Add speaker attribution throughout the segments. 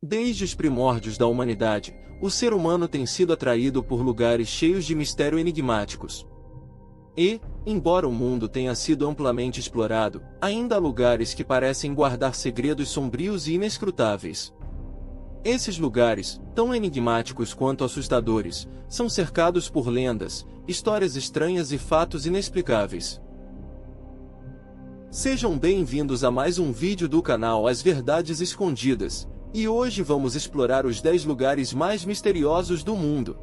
Speaker 1: Desde os primórdios da humanidade, o ser humano tem sido atraído por lugares cheios de mistério enigmáticos. E, embora o mundo tenha sido amplamente explorado, ainda há lugares que parecem guardar segredos sombrios e inescrutáveis. Esses lugares, tão enigmáticos quanto assustadores, são cercados por lendas, histórias estranhas e fatos inexplicáveis. Sejam bem-vindos a mais um vídeo do canal As Verdades Escondidas, e hoje vamos explorar os 10 lugares mais misteriosos do mundo.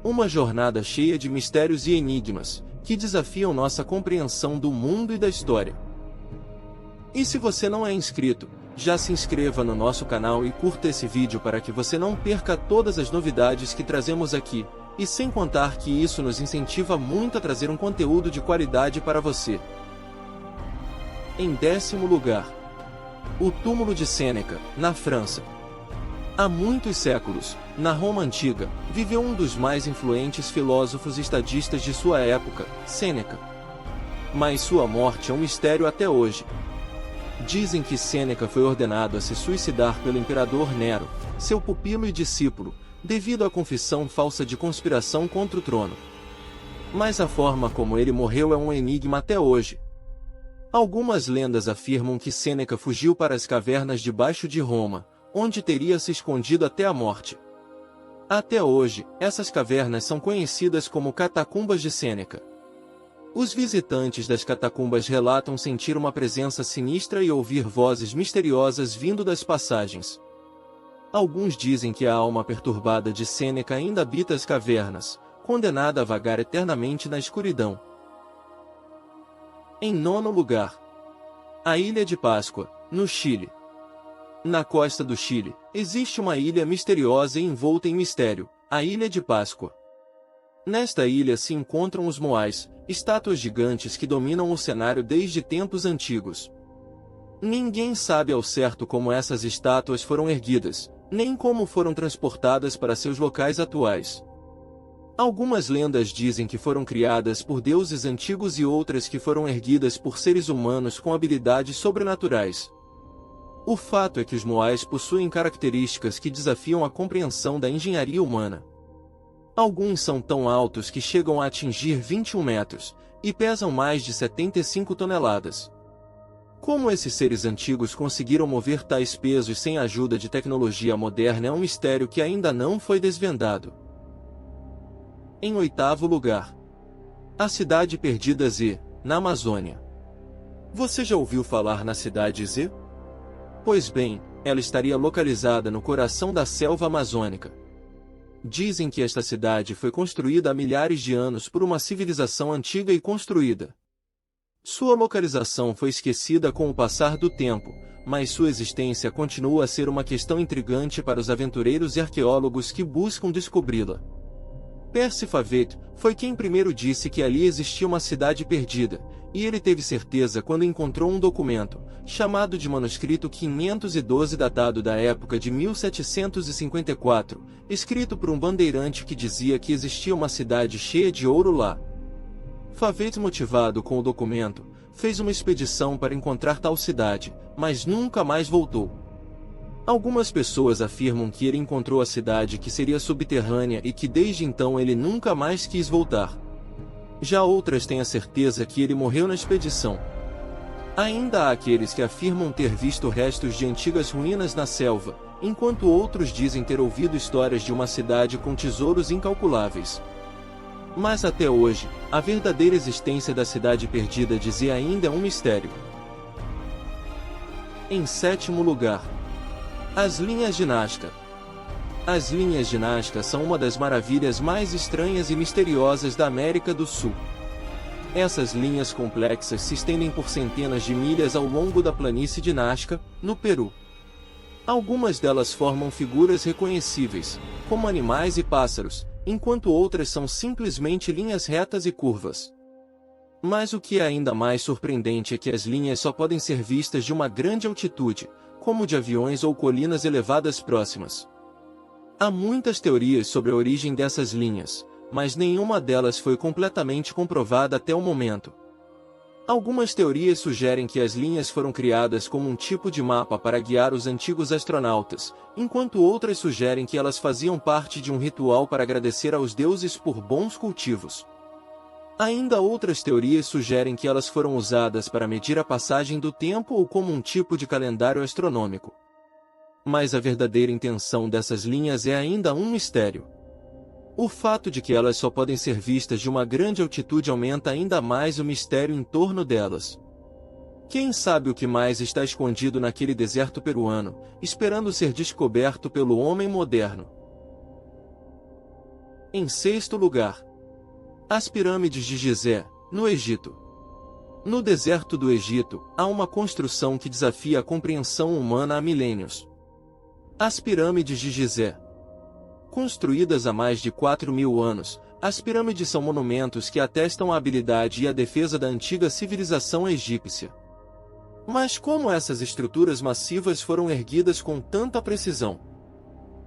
Speaker 1: Uma jornada cheia de mistérios e enigmas, que desafiam nossa compreensão do mundo e da história. E se você não é inscrito, já se inscreva no nosso canal e curta esse vídeo para que você não perca todas as novidades que trazemos aqui, e sem contar que isso nos incentiva muito a trazer um conteúdo de qualidade para você. Em 10º lugar, o túmulo de Sêneca, na França. Há muitos séculos, na Roma Antiga, viveu um dos mais influentes filósofos e estadistas de sua época, Sêneca. Mas sua morte é um mistério até hoje. Dizem que Sêneca foi ordenado a se suicidar pelo imperador Nero, seu pupilo e discípulo, devido à confissão falsa de conspiração contra o trono. Mas a forma como ele morreu é um enigma até hoje. Algumas lendas afirmam que Sêneca fugiu para as cavernas debaixo de Roma, onde teria se escondido até a morte. Até hoje, essas cavernas são conhecidas como Catacumbas de Sêneca. Os visitantes das catacumbas relatam sentir uma presença sinistra e ouvir vozes misteriosas vindo das passagens. Alguns dizem que a alma perturbada de Sêneca ainda habita as cavernas, condenada a vagar eternamente na escuridão. Em 9º lugar, a Ilha de Páscoa, no Chile. Na costa do Chile, existe uma ilha misteriosa e envolta em mistério, a Ilha de Páscoa. Nesta ilha se encontram os moais, estátuas gigantes que dominam o cenário desde tempos antigos. Ninguém sabe ao certo como essas estátuas foram erguidas, nem como foram transportadas para seus locais atuais. Algumas lendas dizem que foram criadas por deuses antigos e outras que foram erguidas por seres humanos com habilidades sobrenaturais. O fato é que os moais possuem características que desafiam a compreensão da engenharia humana. Alguns são tão altos que chegam a atingir 21 metros, e pesam mais de 75 toneladas. Como esses seres antigos conseguiram mover tais pesos sem a ajuda de tecnologia moderna é um mistério que ainda não foi desvendado. Em 8º lugar, a Cidade Perdida Z, na Amazônia. Você já ouviu falar na Cidade Z? Pois bem, ela estaria localizada no coração da selva amazônica. Dizem que esta cidade foi construída há milhares de anos por uma civilização antiga e construída. Sua localização foi esquecida com o passar do tempo, mas sua existência continua a ser uma questão intrigante para os aventureiros e arqueólogos que buscam descobri-la. Percy Favet foi quem primeiro disse que ali existia uma cidade perdida, e ele teve certeza quando encontrou um documento, chamado de Manuscrito 512 datado da época de 1754, escrito por um bandeirante que dizia que existia uma cidade cheia de ouro lá. Favet, motivado com o documento, fez uma expedição para encontrar tal cidade, mas nunca mais voltou. Algumas pessoas afirmam que ele encontrou a cidade que seria subterrânea e que desde então ele nunca mais quis voltar. Já outras têm a certeza que ele morreu na expedição. Ainda há aqueles que afirmam ter visto restos de antigas ruínas na selva, enquanto outros dizem ter ouvido histórias de uma cidade com tesouros incalculáveis. Mas até hoje, a verdadeira existência da Cidade Perdida de Z ainda é um mistério. Em 7º lugar, as linhas de Nazca. As linhas de Nazca são uma das maravilhas mais estranhas e misteriosas da América do Sul. Essas linhas complexas se estendem por centenas de milhas ao longo da planície de Nazca, no Peru. Algumas delas formam figuras reconhecíveis, como animais e pássaros, enquanto outras são simplesmente linhas retas e curvas. Mas o que é ainda mais surpreendente é que as linhas só podem ser vistas de uma grande altitude, como de aviões ou colinas elevadas próximas. Há muitas teorias sobre a origem dessas linhas, mas nenhuma delas foi completamente comprovada até o momento. Algumas teorias sugerem que as linhas foram criadas como um tipo de mapa para guiar os antigos astronautas, enquanto outras sugerem que elas faziam parte de um ritual para agradecer aos deuses por bons cultivos. Ainda outras teorias sugerem que elas foram usadas para medir a passagem do tempo ou como um tipo de calendário astronômico. Mas a verdadeira intenção dessas linhas é ainda um mistério. O fato de que elas só podem ser vistas de uma grande altitude aumenta ainda mais o mistério em torno delas. Quem sabe o que mais está escondido naquele deserto peruano, esperando ser descoberto pelo homem moderno? Em sexto lugar, as pirâmides de Gizé, no Egito. No deserto do Egito, há uma construção que desafia a compreensão humana há milênios. As pirâmides de Gizé. Construídas há mais de 4.000 anos, as pirâmides são monumentos que atestam a habilidade e a defesa da antiga civilização egípcia. Mas como essas estruturas massivas foram erguidas com tanta precisão?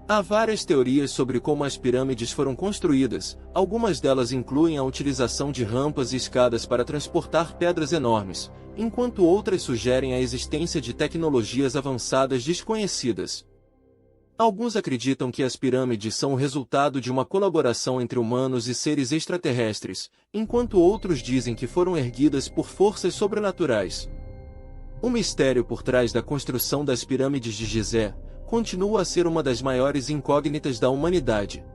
Speaker 1: Há várias teorias sobre como as pirâmides foram construídas, algumas delas incluem a utilização de rampas e escadas para transportar pedras enormes, enquanto outras sugerem a existência de tecnologias avançadas desconhecidas. Alguns acreditam que as pirâmides são o resultado de uma colaboração entre humanos e seres extraterrestres, enquanto outros dizem que foram erguidas por forças sobrenaturais. O mistério por trás da construção das pirâmides de Gizé continua a ser uma das maiores incógnitas da humanidade.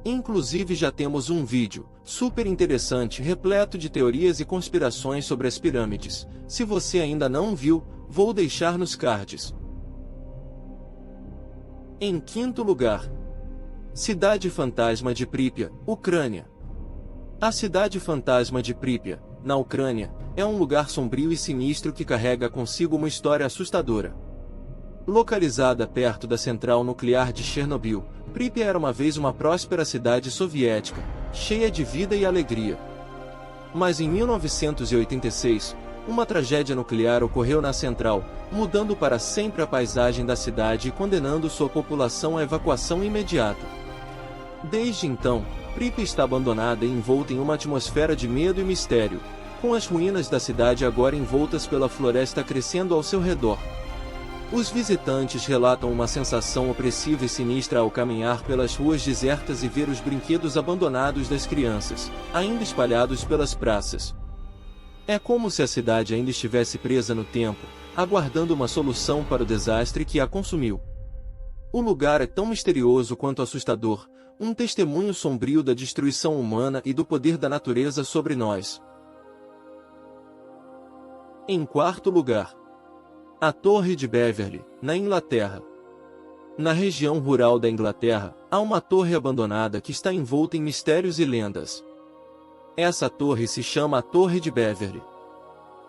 Speaker 1: Inclusive já temos um vídeo super interessante repleto de teorias e conspirações sobre as pirâmides. Se você ainda não viu, vou deixar nos cards. Em quinto lugar, Cidade Fantasma de Pripyat, Ucrânia. A Cidade Fantasma de Pripyat, na Ucrânia, é um lugar sombrio e sinistro que carrega consigo uma história assustadora. Localizada perto da central nuclear de Chernobyl, Pripyat era uma vez uma próspera cidade soviética, cheia de vida e alegria. Mas em 1986, uma tragédia nuclear ocorreu na central, mudando para sempre a paisagem da cidade e condenando sua população à evacuação imediata. Desde então, Pripyat está abandonada e envolta em uma atmosfera de medo e mistério, com as ruínas da cidade agora envoltas pela floresta crescendo ao seu redor. Os visitantes relatam uma sensação opressiva e sinistra ao caminhar pelas ruas desertas e ver os brinquedos abandonados das crianças, ainda espalhados pelas praças. É como se a cidade ainda estivesse presa no tempo, aguardando uma solução para o desastre que a consumiu. O lugar é tão misterioso quanto assustador, um testemunho sombrio da destruição humana e do poder da natureza sobre nós. Em quarto lugar, a Torre de Beverly, na Inglaterra. Na região rural da Inglaterra, há uma torre abandonada que está envolta em mistérios e lendas. Essa torre se chama a Torre de Beverly.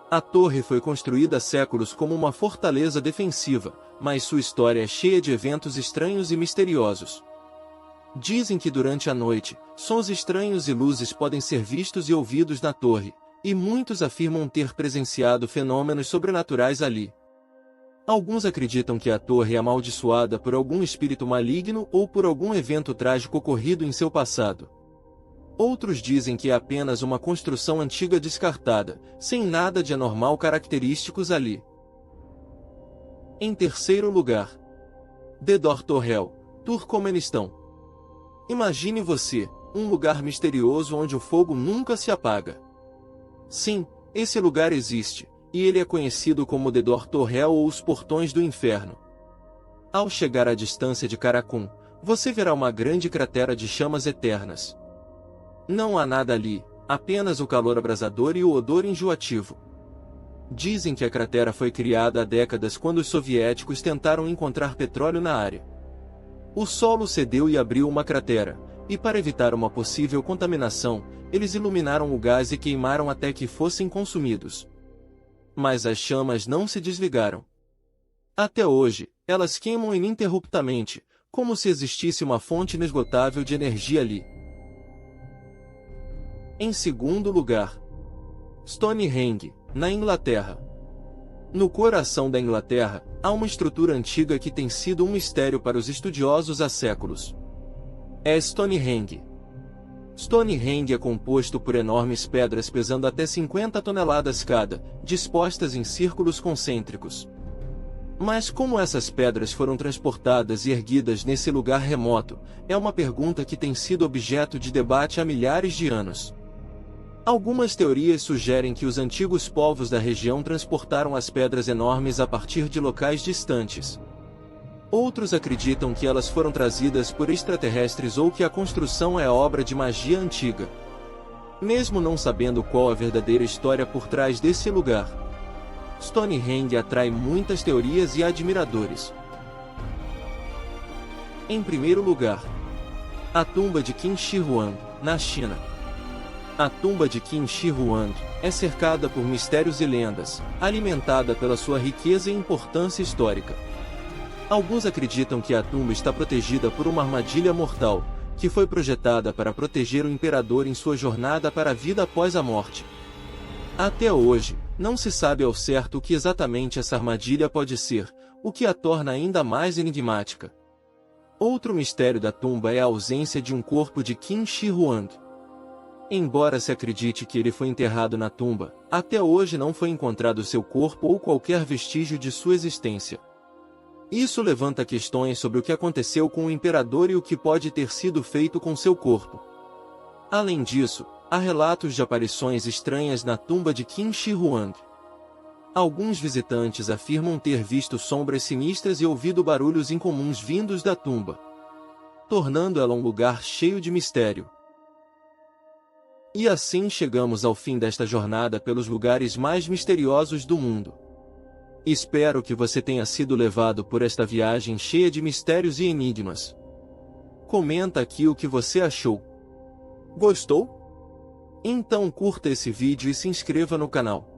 Speaker 1: A torre foi construída há séculos como uma fortaleza defensiva, mas sua história é cheia de eventos estranhos e misteriosos. Dizem que durante a noite, sons estranhos e luzes podem ser vistos e ouvidos na torre, e muitos afirmam ter presenciado fenômenos sobrenaturais ali. Alguns acreditam que a torre é amaldiçoada por algum espírito maligno ou por algum evento trágico ocorrido em seu passado. Outros dizem que é apenas uma construção antiga descartada, sem nada de anormal característicos ali. Em terceiro lugar, The Torrel, Turcomenistão. Imagine você, um lugar misterioso onde o fogo nunca se apaga. Sim, esse lugar existe, e ele é conhecido como The Torrel ou os Portões do Inferno. Ao chegar à distância de Karakum, você verá uma grande cratera de chamas eternas. Não há nada ali, apenas o calor abrasador e o odor enjoativo. Dizem que a cratera foi criada há décadas quando os soviéticos tentaram encontrar petróleo na área. O solo cedeu e abriu uma cratera, e para evitar uma possível contaminação, eles iluminaram o gás e queimaram até que fossem consumidos. Mas as chamas não se desligaram. Até hoje, elas queimam ininterruptamente, como se existisse uma fonte inesgotável de energia ali. Em segundo lugar, Stonehenge, na Inglaterra. No coração da Inglaterra, há uma estrutura antiga que tem sido um mistério para os estudiosos há séculos. É Stonehenge. Stonehenge é composto por enormes pedras pesando até 50 toneladas cada, dispostas em círculos concêntricos. Mas como essas pedras foram transportadas e erguidas nesse lugar remoto, é uma pergunta que tem sido objeto de debate há milhares de anos. Algumas teorias sugerem que os antigos povos da região transportaram as pedras enormes a partir de locais distantes. Outros acreditam que elas foram trazidas por extraterrestres ou que a construção é obra de magia antiga. Mesmo não sabendo qual a verdadeira história por trás desse lugar, Stonehenge atrai muitas teorias e admiradores. Em primeiro lugar, a tumba de Qin Shi Huang, na China. A tumba de Qin Shi Huang é cercada por mistérios e lendas, alimentada pela sua riqueza e importância histórica. Alguns acreditam que a tumba está protegida por uma armadilha mortal, que foi projetada para proteger o imperador em sua jornada para a vida após a morte. Até hoje, não se sabe ao certo o que exatamente essa armadilha pode ser, o que a torna ainda mais enigmática. Outro mistério da tumba é a ausência de um corpo de Qin Shi Huang. Embora se acredite que ele foi enterrado na tumba, até hoje não foi encontrado seu corpo ou qualquer vestígio de sua existência. Isso levanta questões sobre o que aconteceu com o imperador e o que pode ter sido feito com seu corpo. Além disso, há relatos de aparições estranhas na tumba de Qin Shi Huang. Alguns visitantes afirmam ter visto sombras sinistras e ouvido barulhos incomuns vindos da tumba, tornando ela um lugar cheio de mistério. E assim chegamos ao fim desta jornada pelos lugares mais misteriosos do mundo. Espero que você tenha sido levado por esta viagem cheia de mistérios e enigmas. Comenta aqui o que você achou. Gostou? Então curta esse vídeo e se inscreva no canal.